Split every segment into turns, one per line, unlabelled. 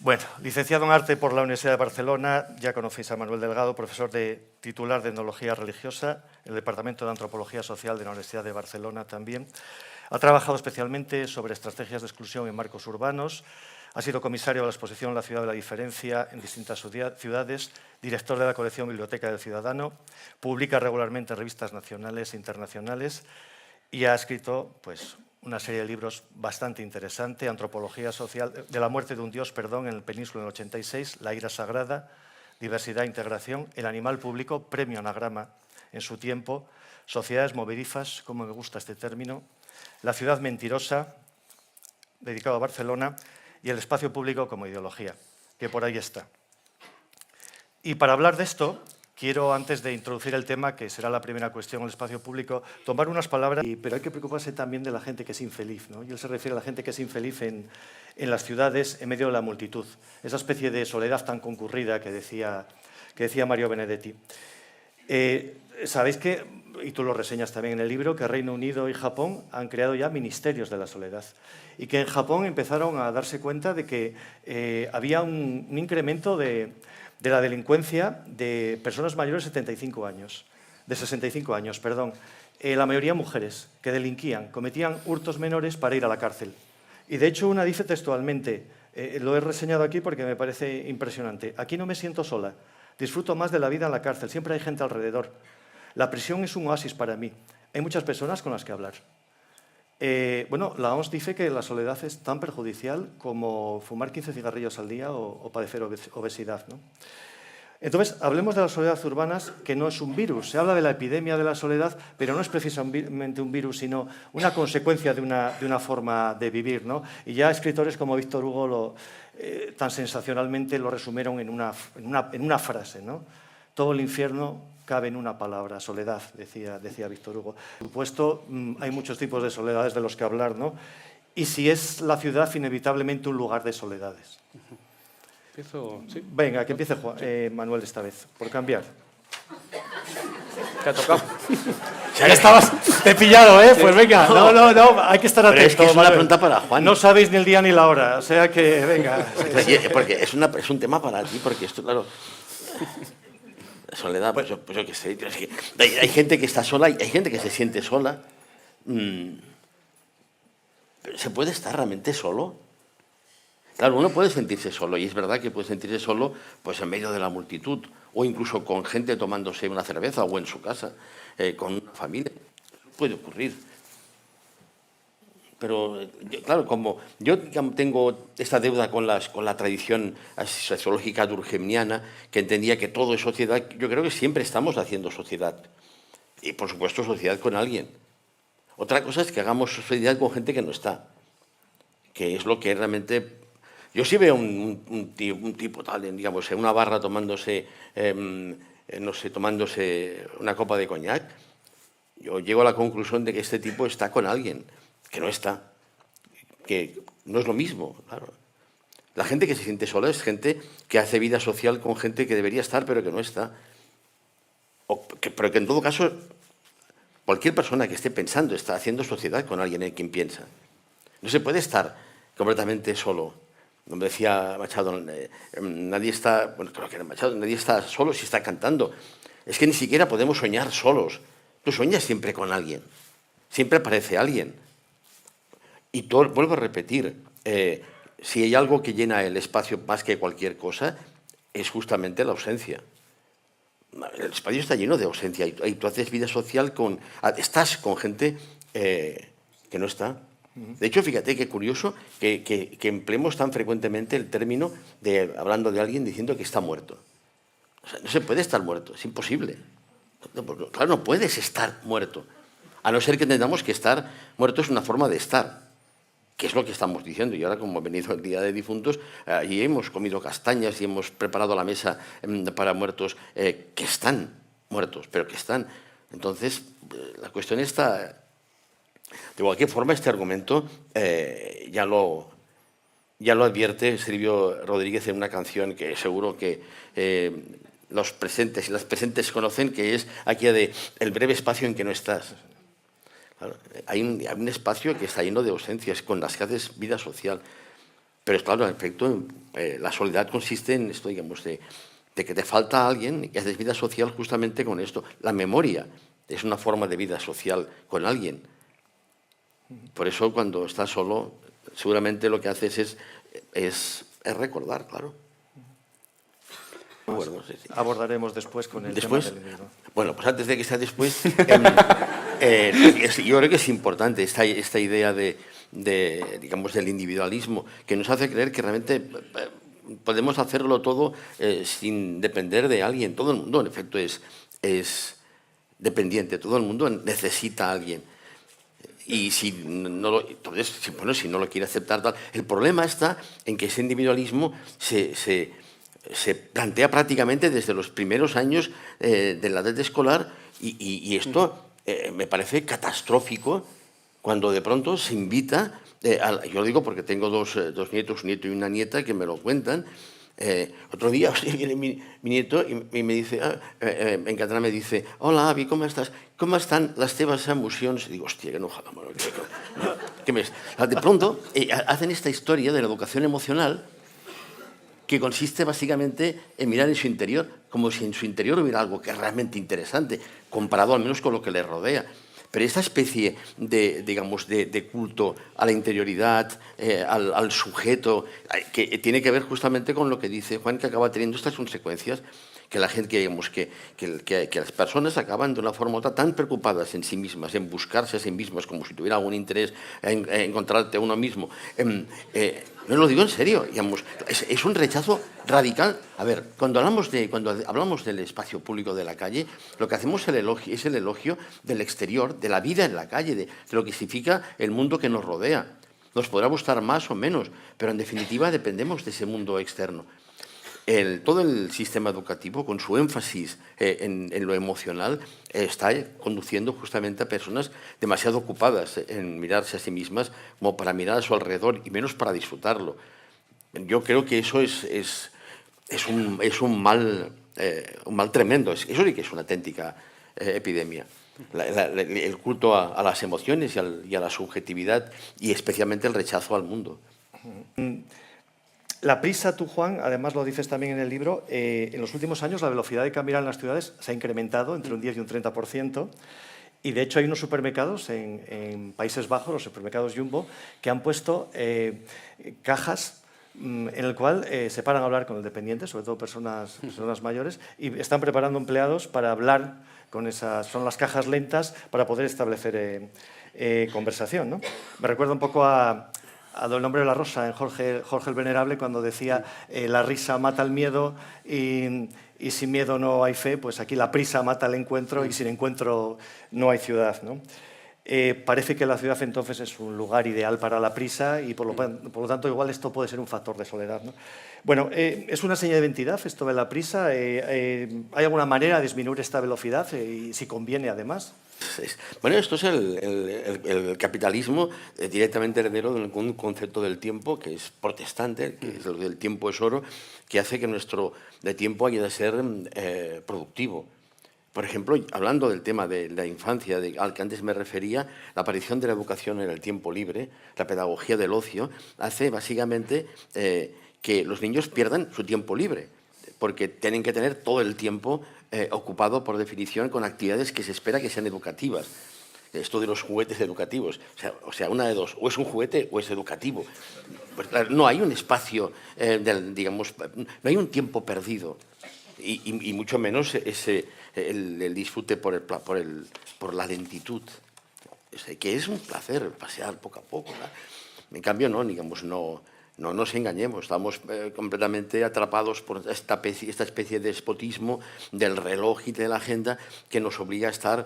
Bueno, licenciado en Arte por la Universidad de Barcelona, ya conocéis a Manuel Delgado, profesor titular de Etnología Religiosa, en el Departamento de Antropología Social de la Universidad de Barcelona también. Ha trabajado especialmente sobre estrategias de exclusión en marcos urbanos, ha sido comisario de la exposición La ciudad de la diferencia en distintas ciudades, director de la colección Biblioteca del Ciudadano, publica regularmente en revistas nacionales e internacionales y ha escrito, pues, una serie de libros bastante interesante, Antropología social, de la muerte de un dios, en el Península en el 86, La ira sagrada, Diversidad e integración, El animal público, premio Anagrama en su tiempo, Sociedades movedizas, como me gusta este término, La ciudad mentirosa, dedicado a Barcelona, y El espacio público como ideología, que por ahí está. Y para hablar de esto, quiero, antes de introducir el tema, que será la primera cuestión, el espacio público, tomar unas palabras, pero hay que preocuparse también de la gente que es infeliz, ¿no? Y él se refiere a la gente que es infeliz en las ciudades, en medio de la multitud. Esa especie de soledad tan concurrida que decía Mario Benedetti. Sabéis que, y tú lo reseñas también en el libro, que Reino Unido y Japón han creado ya ministerios de la soledad y que en Japón empezaron a darse cuenta de que había un incremento de la delincuencia de personas mayores de 65 años, de 65 años, perdón. La mayoría mujeres que delinquían, cometían hurtos menores para ir a la cárcel. Y de hecho una dice textualmente, lo he reseñado aquí porque me parece impresionante, aquí no me siento sola, disfruto más de la vida en la cárcel, siempre hay gente alrededor. La prisión es un oasis para mí, hay muchas personas con las que hablar. Bueno, la OMS dice que la soledad es tan perjudicial como fumar 15 cigarrillos al día o padecer obesidad, ¿no? Entonces, hablemos de las soledades urbanas, que no es un virus. Se habla de la epidemia de la soledad, pero no es precisamente un virus, sino una consecuencia de una forma de vivir, ¿no? Y ya escritores como Víctor Hugo tan sensacionalmente lo resumieron en una frase, ¿no? Todo el infierno cabe en una palabra, soledad, decía Víctor Hugo. Por supuesto, hay muchos tipos de soledades de los que hablar, ¿no? Y si es la ciudad, inevitablemente un lugar de soledades.
¿Empiezo? ¿Sí?
Venga, que empiece Manuel esta vez, por cambiar.
¿Te ha tocado?
Ya estabas, te he pillado, ¿eh? Sí. Pues venga, no, hay que estar atento.
Pero es que es una pregunta para Juan.
No sabéis ni el día ni la hora, o sea que, venga.
Porque es un tema para ti, porque esto, claro... Soledad, pues yo qué sé. Es que hay gente que está sola y hay gente que se siente sola. ¿Se puede estar realmente solo? Claro, uno puede sentirse solo, y es verdad que puede sentirse solo pues, en medio de la multitud, o incluso con gente tomándose una cerveza, o en su casa, con una familia. Eso puede ocurrir. Pero, claro, como yo tengo esta deuda con la tradición sociológica durkheimiana, que entendía que todo es sociedad, yo creo que siempre estamos haciendo sociedad. Y, por supuesto, sociedad con alguien. Otra cosa es que hagamos sociedad con gente que no está, que es lo que realmente... Yo sí veo un tipo tal, digamos, en una barra tomándose, no sé, tomándose una copa de coñac, yo llego a la conclusión de que este tipo está con alguien que no está, que no es lo mismo, claro. La gente que se siente sola es gente que hace vida social con gente que debería estar pero que no está. Pero que en todo caso, cualquier persona que esté pensando está haciendo sociedad con alguien en quien piensa. No se puede estar completamente solo. Como decía Machado, nadie está, bueno, creo que era Machado, nadie está solo si está cantando. Es que ni siquiera podemos soñar solos. Tú sueñas siempre con alguien. Siempre aparece alguien. Y vuelvo a repetir, si hay algo que llena el espacio más que cualquier cosa, es justamente la ausencia. El espacio está lleno de ausencia y tú haces vida social estás con gente que no está. De hecho, fíjate qué curioso que empleemos tan frecuentemente el término hablando de alguien diciendo que está muerto. O sea, no se puede estar muerto, es imposible. Claro, no puedes estar muerto. A no ser que entendamos que estar muerto es una forma de estar, que es lo que estamos diciendo. Y ahora, como ha venido el Día de Difuntos, y hemos comido castañas y hemos preparado la mesa para muertos que están muertos, pero que están. Entonces, la cuestión está... De cualquier forma, este argumento ya lo advierte Silvio Rodríguez en una canción que seguro que los presentes y las presentes conocen, que es aquella de El breve espacio en que no estás. Claro, hay un espacio que está lleno de ausencias, con las que haces vida social. Pero claro, en efecto, la soledad consiste en esto, digamos, de que te falta alguien y haces vida social justamente con esto. La memoria es una forma de vida social con alguien. Por eso cuando estás solo, seguramente lo que haces es recordar, claro. Bueno, sí.
Abordaremos después con el tema del individuo.
Bueno, pues antes de que sea después, yo creo que es importante esta idea digamos, del individualismo, que nos hace creer que realmente podemos hacerlo todo sin depender de alguien. Todo el mundo, en efecto, es dependiente, todo el mundo necesita a alguien. Y si no lo, entonces, bueno, si no lo quiere aceptar, tal. El problema está en que ese individualismo se plantea prácticamente desde los primeros años de la edad escolar y esto me parece catastrófico cuando de pronto se invita, yo lo digo porque tengo dos nietos, un nieto y una nieta que me lo cuentan. Otro día viene mi nieto y me dice, en catalán me dice, hola, Avi, ¿cómo estás? ¿Cómo están las teves emocions? Y digo, hostia, que no jodas, de pronto hacen esta historia de la educación emocional que consiste básicamente en mirar en su interior, como si en su interior hubiera algo que es realmente interesante, comparado al menos con lo que le rodea. Pero esta especie digamos, de culto a la interioridad, al sujeto, que tiene que ver justamente con lo que dice Juan, que acaba teniendo estas consecuencias, que la gente, digamos, que las personas acaban de una forma u otra tan preocupadas en sí mismas, en buscarse a sí mismas, como si tuviera algún interés en encontrarte a uno mismo. No lo digo en serio, digamos, es un rechazo radical. A ver, cuando hablamos del espacio público de la calle, lo que hacemos es el elogio del exterior, de la vida en la calle, de lo que significa el mundo que nos rodea. Nos podrá gustar más o menos, pero en definitiva dependemos de ese mundo externo. Todo el sistema educativo, con su énfasis en lo emocional, está conduciendo justamente a personas demasiado ocupadas en mirarse a sí mismas como para mirar a su alrededor y menos para disfrutarlo. Yo creo que eso es un mal tremendo. Eso sí que es una auténtica epidemia. El culto a las emociones y a la subjetividad y especialmente el rechazo al mundo.
La prisa, tú, Juan, además lo dices también en el libro, en los últimos años la velocidad de caminar en las ciudades se ha incrementado entre un 10 y un 30%, y de hecho hay unos supermercados en Países Bajos, los supermercados Jumbo, que han puesto cajas en el cual se paran a hablar con el dependiente, sobre todo personas mayores, y están preparando empleados para hablar con esas, son las cajas lentas para poder establecer conversación, ¿no? Me recuerda un poco a El nombre de la rosa, en Jorge el Venerable, cuando decía la risa mata el miedo y sin miedo no hay fe, pues aquí la prisa mata el encuentro y sin encuentro no hay ciudad, ¿no? Parece que la ciudad entonces es un lugar ideal para la prisa y por lo tanto igual esto puede ser un factor de soledad, ¿no? Bueno, ¿es una seña de identidad esto de la prisa? ¿Hay alguna manera de disminuir esta velocidad y si conviene además?
Bueno, esto es el capitalismo directamente heredero de un concepto del tiempo que es protestante, que es el tiempo es oro, que hace que nuestro tiempo haya de ser productivo. Por ejemplo, hablando del tema de la infancia al que antes me refería, la aparición de la educación en el tiempo libre, la pedagogía del ocio, hace básicamente que los niños pierdan su tiempo libre, porque tienen que tener todo el tiempo ocupado, por definición, con actividades que se espera que sean educativas. Esto de los juguetes educativos, o sea, una de dos, o es un juguete o es educativo. Pues claro, no hay un espacio, digamos, no hay un tiempo perdido, y mucho menos el disfrute por la lentitud, que es un placer pasear poco a poco, ¿no? En cambio, no, digamos, no nos engañemos, estamos completamente atrapados por esta especie de despotismo del reloj y de la agenda que nos obliga a estar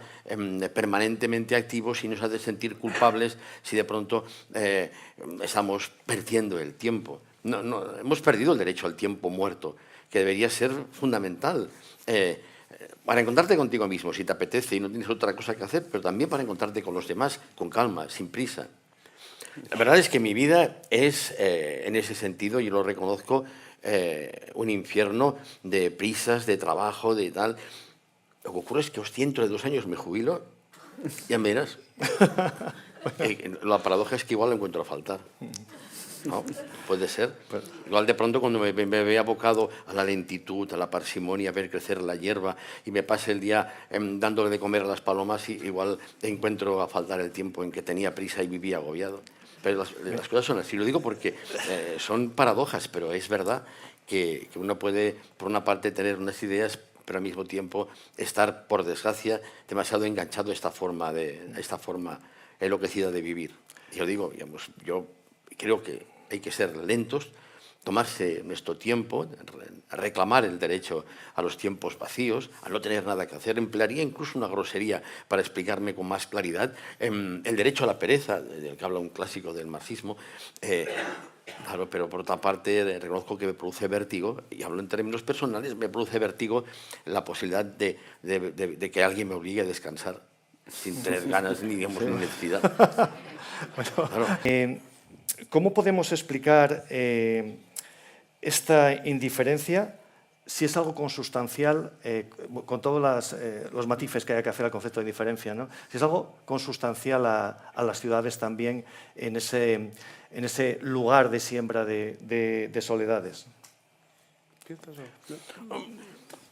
permanentemente activos y nos hace sentir culpables si de pronto estamos perdiendo el tiempo. No, hemos perdido el derecho al tiempo muerto, que debería ser fundamental para encontrarte contigo mismo, si te apetece y no tienes otra cosa que hacer, pero también para encontrarte con los demás, con calma, sin prisa. La verdad es que mi vida es, en ese sentido, y lo reconozco, un infierno de prisas, de trabajo, de tal. Lo que ocurre es que, hostia, dentro de 2 años me jubilo, ya me verás. La paradoja es que igual lo encuentro a faltar. No, puede ser. Igual de pronto cuando me vea abocado a la lentitud, a la parsimonia, a ver crecer la hierba y me pase el día dándole de comer a las palomas, y igual encuentro a faltar el tiempo en que tenía prisa y vivía agobiado. Pero las cosas son así. Lo digo porque son paradojas, pero es verdad que uno puede, por una parte, tener unas ideas, pero al mismo tiempo estar, por desgracia, demasiado enganchado a esta forma enloquecida de vivir. Yo digo, digamos, yo creo que hay que ser lentos, tomarse nuestro tiempo, reclamar el derecho a los tiempos vacíos, a no tener nada que hacer. Emplearía incluso una grosería para explicarme con más claridad. El derecho a la pereza, del que habla un clásico del marxismo. Claro, pero por otra parte reconozco que me produce vértigo, y hablo en términos personales, me produce vértigo la posibilidad de que alguien me obligue a descansar sin tener ganas ni, digamos, ni necesidad.
Bueno,
Claro.
¿Cómo podemos explicar esta indiferencia, si es algo consustancial, con todos los matices que hay que hacer al concepto de indiferencia, ¿no? Si es algo consustancial a las ciudades también en ese lugar de siembra de soledades?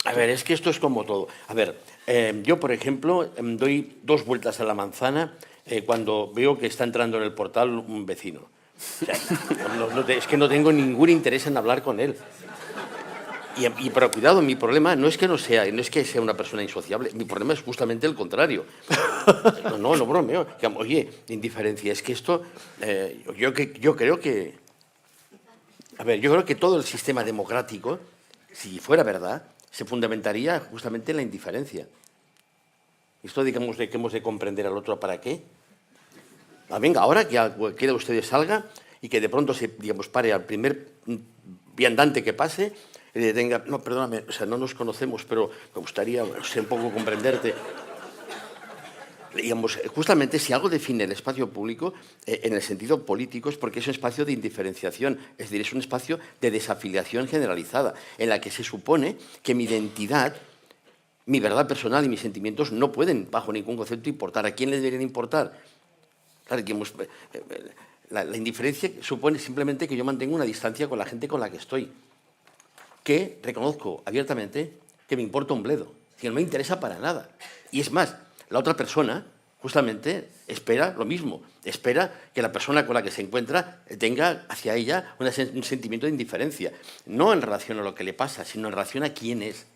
A ver, es que esto es como todo. A ver, yo, por ejemplo, doy 2 vueltas a la manzana cuando veo que está entrando en el portal un vecino. O sea, es que no tengo ningún interés en hablar con él. Pero cuidado, mi problema no es que sea una persona insociable, mi problema es justamente el contrario. No bromeo. Oye, indiferencia, es que esto, yo creo que, a ver, yo creo que todo el sistema democrático, si fuera verdad, se fundamentaría justamente en la indiferencia. Esto, digamos, de que hemos de comprender al otro para qué. Venga, ahora que cualquiera de ustedes salga y que de pronto se, digamos, pare al primer viandante que pase y le detenga. No, perdóname, o sea, no nos conocemos, pero me gustaría, no sé, un poco comprenderte. Digamos, justamente si algo define el espacio público en el sentido político es porque es un espacio de indiferenciación, es decir, es un espacio de desafiliación generalizada, en la que se supone que mi identidad, mi verdad personal y mis sentimientos no pueden, bajo ningún concepto, importar. ¿A quién le deberían importar? Claro, la indiferencia supone simplemente que yo mantengo una distancia con la gente con la que estoy, que reconozco abiertamente que me importa un bledo, que no me interesa para nada. Y es más, la otra persona justamente espera lo mismo, espera que la persona con la que se encuentra tenga hacia ella un sentimiento de indiferencia, no en relación a lo que le pasa, sino en relación a quién es.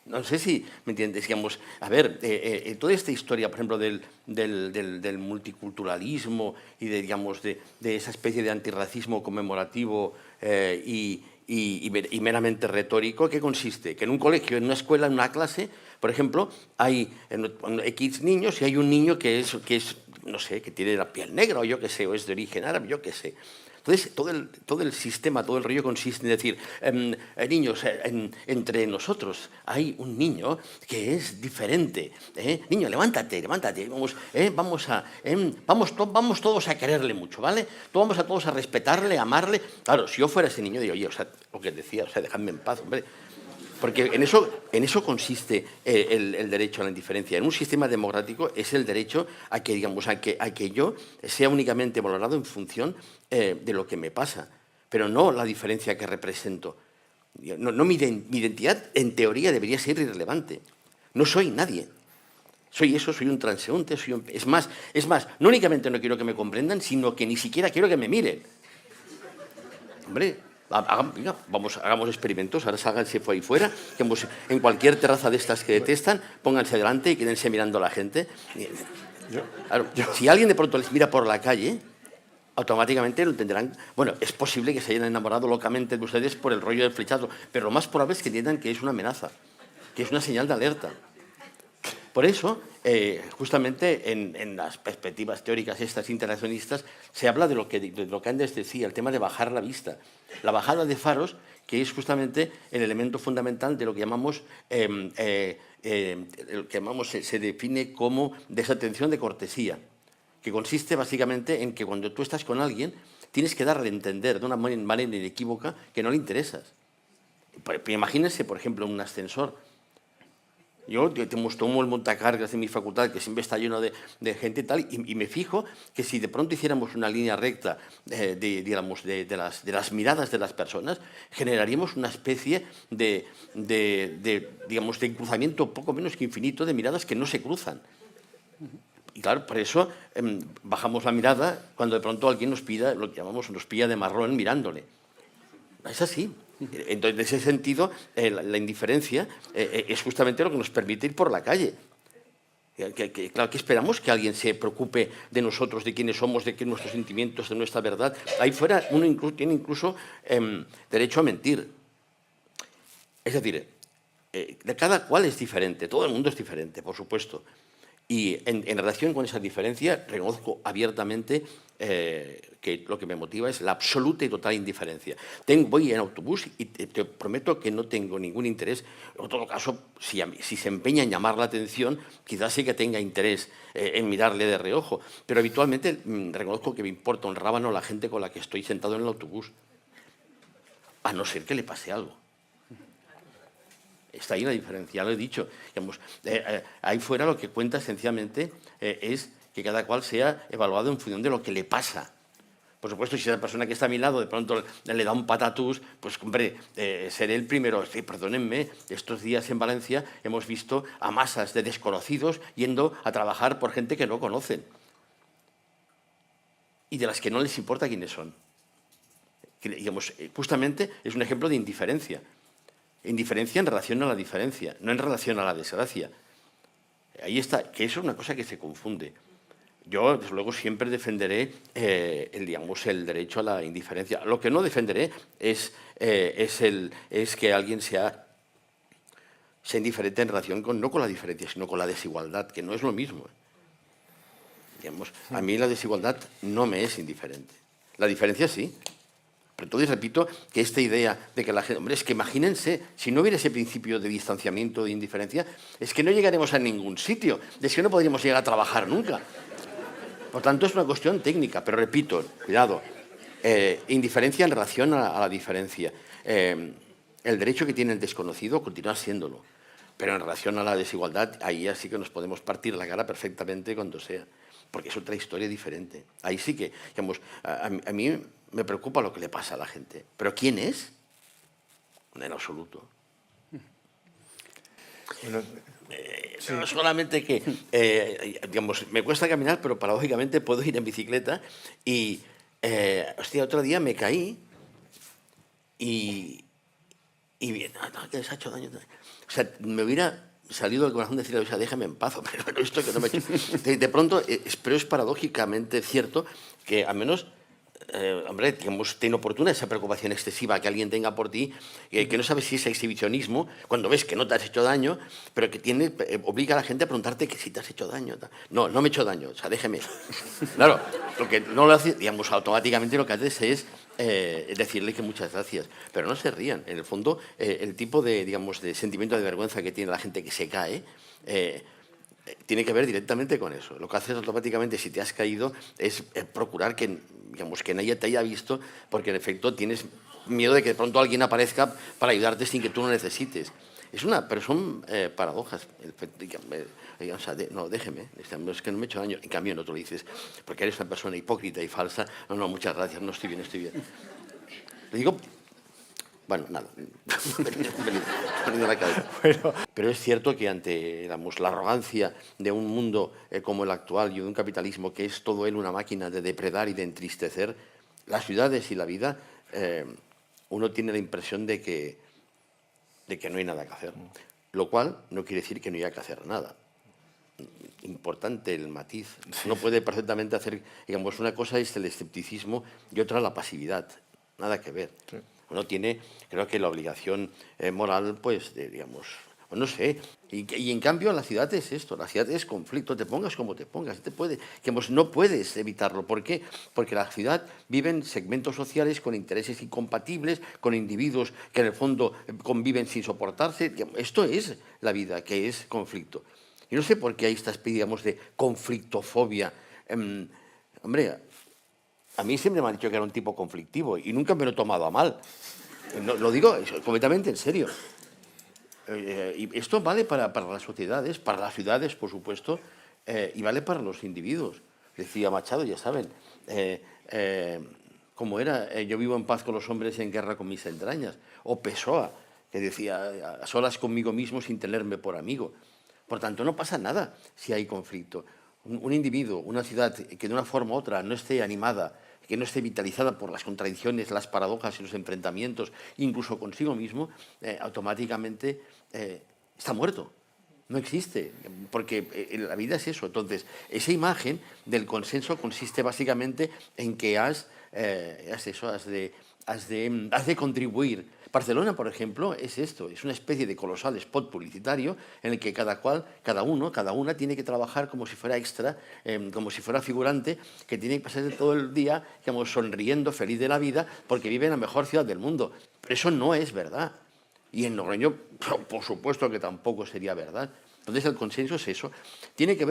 No sé si me entiendes, digamos, a ver, toda esta historia, por ejemplo, del multiculturalismo y digamos, de esa especie de antirracismo conmemorativo y meramente retórico, ¿qué consiste? Que en un colegio, en una escuela, en una clase, por ejemplo, hay X niños y hay un niño que es, no sé, que tiene la piel negra o yo qué sé, o es de origen árabe, yo qué sé. Entonces, todo el sistema, todo el rollo consiste en decir, niños, entre nosotros hay un niño que es diferente. Niño, levántate, vamos todos a quererle mucho, ¿vale? Vamos a todos a respetarle, a amarle. Claro, si yo fuera ese niño, digo, oye, o sea, lo que decía, o sea, dejadme en paz, hombre. Porque en eso consiste el derecho a la indiferencia. En un sistema democrático es el derecho a que, digamos, a que yo sea únicamente valorado en función de lo que me pasa, pero no la diferencia que represento. Mi identidad, en teoría, debería ser irrelevante. No soy nadie. Soy un transeúnte, es más, no únicamente no quiero que me comprendan, sino que ni siquiera quiero que me miren. Hombre, venga, hagamos experimentos, ahora sálganse ahí fuera, que en cualquier terraza de estas que detestan, pónganse delante y quédense mirando a la gente. Claro, si alguien de pronto les mira por la calle, automáticamente lo entenderán. Bueno, es posible que se hayan enamorado locamente de ustedes por el rollo del flechazo, pero lo más probable es que entiendan que es una amenaza, que es una señal de alerta. Por eso, justamente en las perspectivas teóricas estas interaccionistas, se habla de lo que Andes decía, el tema de bajar la vista. La bajada de faros, que es justamente el elemento fundamental de lo que llamamos, se define como desatención de cortesía, que consiste básicamente en que cuando tú estás con alguien, tienes que darle a entender de una manera inequívoca que no le interesas. Imagínense, por ejemplo, en un ascensor. Yo tomo el montacargas de mi facultad, que siempre está lleno de gente y tal, y me fijo que si de pronto hiciéramos una línea recta digamos, de las miradas de las personas, generaríamos una especie digamos, de cruzamiento poco menos que infinito de miradas que no se cruzan. Y claro, por eso bajamos la mirada cuando de pronto alguien nos pilla de marrón mirándole. Es así. Entonces, en ese sentido, la indiferencia es justamente lo que nos permite ir por la calle. Claro, que esperamos que alguien se preocupe de nosotros, de quiénes somos, de nuestros sentimientos, de nuestra verdad. Ahí fuera uno tiene incluso derecho a mentir. Es decir, cada cual es diferente, todo el mundo es diferente, por supuesto. Y en relación con esa diferencia, reconozco abiertamente que lo que me motiva es la absoluta y total indiferencia. Voy en autobús y te prometo que no tengo ningún interés. En todo caso, si se empeña en llamar la atención, quizás sí que tenga interés en mirarle de reojo. Pero habitualmente reconozco que me importa un rábano la gente con la que estoy sentado en el autobús, a no ser que le pase algo. Está ahí la diferencia, lo he dicho. Digamos, ahí fuera lo que cuenta esencialmente es que cada cual sea evaluado en función de lo que le pasa. Por supuesto, si esa persona que está a mi lado de pronto le da un patatús, pues hombre, seré el primero. Sí, perdónenme, estos días en Valencia hemos visto a masas de desconocidos yendo a trabajar por gente que no conocen y de las que no les importa quiénes son. Digamos, justamente es un ejemplo de indiferencia. Indiferencia en relación a la diferencia, no en relación a la desgracia. Ahí está, que eso es una cosa que se confunde. Yo, desde luego, siempre defenderé el derecho a la indiferencia. Lo que no defenderé es que alguien sea indiferente en relación no con la diferencia, sino con la desigualdad, que no es lo mismo. Digamos, a mí la desigualdad no me es indiferente. La diferencia sí. Pero entonces repito que esta idea de que la gente... Hombre, es que imagínense, si no hubiera ese principio de distanciamiento, de indiferencia, es que no llegaremos a ningún sitio, es que no podríamos llegar a trabajar nunca. Por tanto, es una cuestión técnica, pero repito, cuidado, indiferencia en relación a la diferencia. El derecho que tiene el desconocido continúa siéndolo, pero en relación a la desigualdad, ahí ya sí que nos podemos partir la cara perfectamente cuando sea, porque es otra historia diferente. Ahí sí que, digamos, a mí me preocupa lo que le pasa a la gente. ¿Pero quién es? En absoluto.
Bueno,
No solamente que, digamos, me cuesta caminar, pero paradójicamente puedo ir en bicicleta y, hostia, otro día me caí y bien, que se ha hecho daño. O sea, me hubiera salido del corazón decirle, o sea, déjame en paz, pero esto que no me... De pronto, pero es paradójicamente cierto que al menos... hombre, digamos, te inoportuna esa preocupación excesiva que alguien tenga por ti, que no sabes si es exhibicionismo, cuando ves que no te has hecho daño, pero que obliga a la gente a preguntarte que si te has hecho daño. No, no me he hecho daño, o sea, déjeme. Claro, lo que no lo hace, digamos, automáticamente lo que haces es decirle que muchas gracias, pero no se rían. En el fondo, el tipo de, digamos, de sentimiento de vergüenza que tiene la gente que se cae, tiene que ver directamente con eso. Lo que haces automáticamente si te has caído es procurar que, digamos, que nadie te haya visto, porque en efecto tienes miedo de que de pronto alguien aparezca para ayudarte sin que tú lo necesites. Pero son paradojas. O sea, no, déjeme, es que no me he hecho daño. En cambio, no te lo dices, porque eres una persona hipócrita y falsa. No, muchas gracias, no estoy bien, estoy bien. Le digo... Bueno, nada, la cabeza. Pero es cierto que ante, digamos, la arrogancia de un mundo como el actual y de un capitalismo que es todo él una máquina de depredar y de entristecer, las ciudades y la vida, uno tiene la impresión de que no hay nada que hacer. Lo cual no quiere decir que no haya que hacer nada. Importante el matiz. Uno puede perfectamente hacer, digamos, una cosa es el escepticismo y otra la pasividad. Nada que ver. Sí. Uno tiene, creo que la obligación moral, pues, digamos, no sé. Y en cambio la ciudad es esto, la ciudad es conflicto, te pongas como te pongas, digamos, no puedes evitarlo. ¿Por qué? Porque la ciudad viven segmentos sociales con intereses incompatibles, con individuos que en el fondo conviven sin soportarse. Esto es la vida, que es conflicto. Y no sé por qué hay esta especie, digamos, de conflictofobia. Hombre, a mí siempre me han dicho que era un tipo conflictivo y nunca me lo he tomado a mal. No, lo digo completamente en serio. Y esto vale para las sociedades, para las ciudades, por supuesto, y vale para los individuos. Decía Machado, ya saben, como era, yo vivo en paz con los hombres y en guerra con mis entrañas. O Pessoa, que decía, a solas conmigo mismo sin tenerme por amigo. Por tanto, no pasa nada si hay conflicto. Un individuo, una ciudad que de una forma u otra no esté animada, que no esté vitalizada por las contradicciones, las paradojas y los enfrentamientos, incluso consigo mismo, automáticamente está muerto. No existe, porque la vida es eso. Entonces, esa imagen del consenso consiste básicamente en que has de contribuir. Barcelona, por ejemplo, es esto, es una especie de colosal spot publicitario en el que cada una tiene que trabajar como si fuera extra, como si fuera figurante, que tiene que pasar todo el día, digamos, sonriendo, feliz de la vida, porque vive en la mejor ciudad del mundo. Pero eso no es verdad. Y en Logroño, por supuesto que tampoco sería verdad. Entonces, el consenso es eso. Tiene que ver